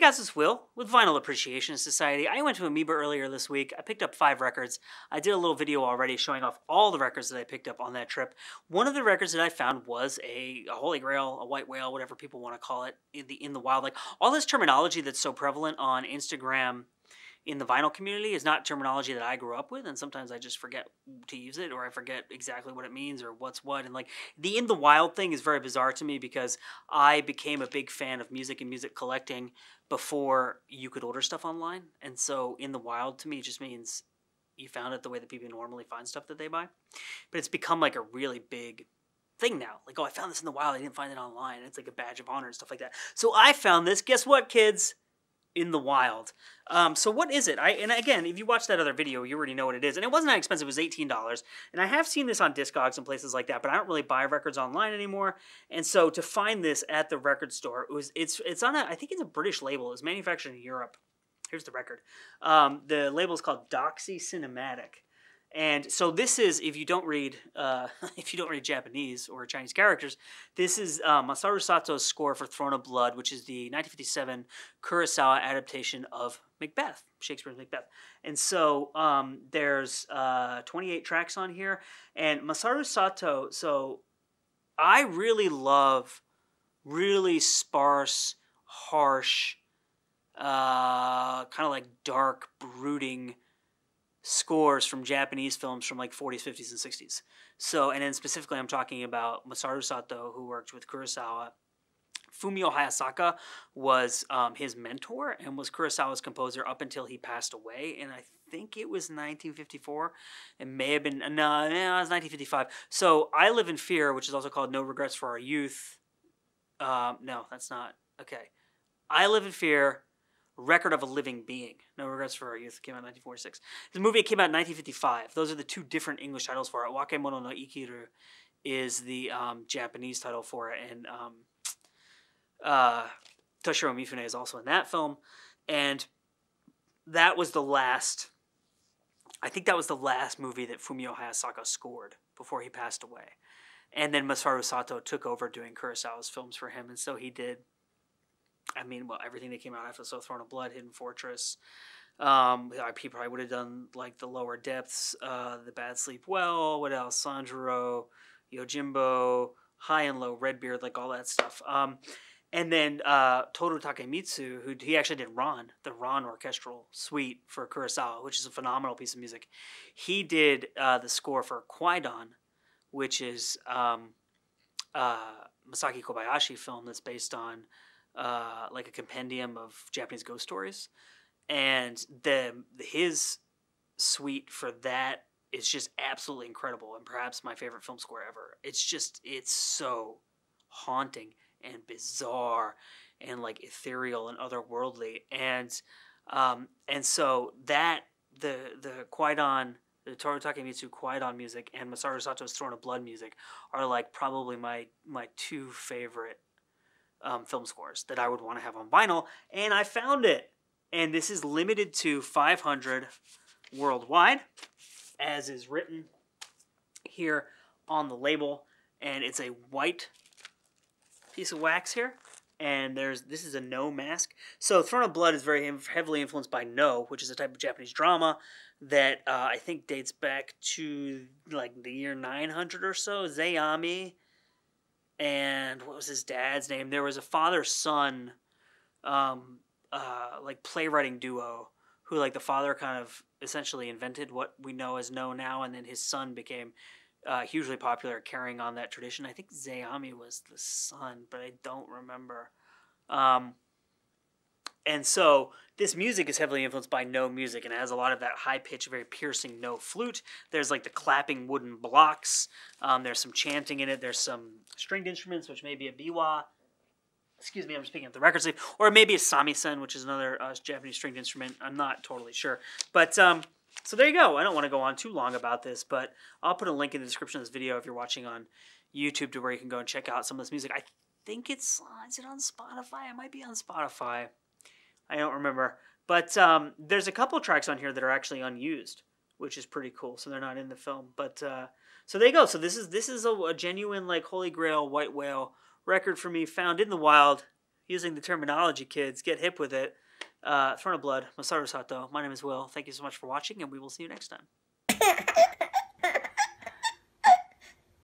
guys, it's Will with Vinyl Appreciation Society. I went to Amoeba earlier this week. I picked up 5 records. I did a little video already showing off all the records that I picked up on that trip. One of the records that I found was a holy grail, a white whale, whatever people want to call it, in the wild. Like all this terminology that's so prevalent on Instagram in the vinyl community is not terminology that I grew up with, and sometimes I just forget to use it, or I forget exactly what it means or what's what. And like the in the wild thing is very bizarre to me because I became a big fan of music and music collecting before you could order stuff online. And so in the wild to me just means you found it the way that people normally find stuff that they buy. But it's become like a really big thing now. Like, oh, I found this in the wild, I didn't find it online. It's like a badge of honor and stuff like that. So I found this, guess what, kids? In the wild. So what is it? And again, if you watch that other video, you already know what it is. And it wasn't that expensive. It was $18. And I have seen this on Discogs and places like that, but I don't really buy records online anymore. And so to find this at the record store, it's on I think it's a British label. It was manufactured in Europe. Here's the record. The label is called Doxy Cinematic. And so this is, if you don't read Japanese or Chinese characters, this is Masaru Sato's score for Throne of Blood, which is the 1957 Kurosawa adaptation of Macbeth, Shakespeare's Macbeth. And so there's 28 tracks on here, and Masaru Sato. So I really love really sparse, harsh, kind of like dark, brooding scores from Japanese films from like 40s, 50s, and 60s. So, and then specifically I'm talking about Masaru Sato, who worked with Kurosawa. Fumio Hayasaka was his mentor and was Kurosawa's composer up until he passed away, and I think it was 1954. It may have been, no, it was 1955. So I Live in Fear, which is also called No Regrets for Our Youth. No, that's not, okay. I Live in Fear, Record of a Living Being. No Regrets for Our Youth came out in 1946. The movie came out in 1955. Those are the 2 different English titles for it. Wakemono no Ikiru is the Japanese title for it, and Toshiro Mifune is also in that film. And that was the last, I think that was the last movie that Fumio Hayasaka scored before he passed away. And then Masaru Sato took over doing Kurosawa's films for him, and so he did, I mean, well, everything that came out after Throne of Blood, Hidden Fortress. He probably would have done like The Lower Depths, The Bad Sleep Well, what else? Sanjuro, Yojimbo, High and Low, Redbeard, like all that stuff. And then Toru Takemitsu, who he actually did Ron, the Ron orchestral suite for Kurosawa, which is a phenomenal piece of music. He did the score for Kwaidan, which is Masaki Kobayashi film that's based on like a compendium of Japanese ghost stories, and his suite for that is just absolutely incredible, and perhaps my favorite film score ever. It's so haunting and bizarre and like ethereal and otherworldly, and so that the Kwaidan, the Toru Takemitsu Kwaidan music and Masaru Sato's Throne of Blood music are like probably my 2 favorite film scores that I would want to have on vinyl, and I found it. And this is limited to 500 worldwide, as is written here on the label. And it's a white piece of wax here, and this is a No mask. So Throne of Blood is very heavily influenced by No, which is a type of Japanese drama that I think dates back to like the year 900 or so. Zeami. And what was his dad's name? There was a father-son, like playwriting duo who, like, the father kind of essentially invented what we know as No now, and then his son became hugely popular, carrying on that tradition. I think Zeami was the son, but I don't remember. And so this music is heavily influenced by No music, and it has a lot of that high-pitched, very piercing No flute. There's like the clapping wooden blocks. There's some chanting in it. There's some stringed instruments, which may be a biwa. Excuse me, I'm speaking of the record sleeve. Or maybe a samisen, which is another Japanese stringed instrument. I'm not totally sure. But so there you go. I don't want to go on too long about this, but I'll put a link in the description of this video if you're watching on YouTube to where you can go and check out some of this music. I think is it on Spotify? It might be on Spotify. I don't remember. But there's a couple tracks on here that are actually unused, which is pretty cool. So they're not in the film. But so there you go. So this is a genuine like Holy Grail white whale record for me, found in the wild using the terminology, kids. Get hip with it. Throne of Blood, Masaru Sato. My name is Will. Thank you so much for watching, and we will see you next time.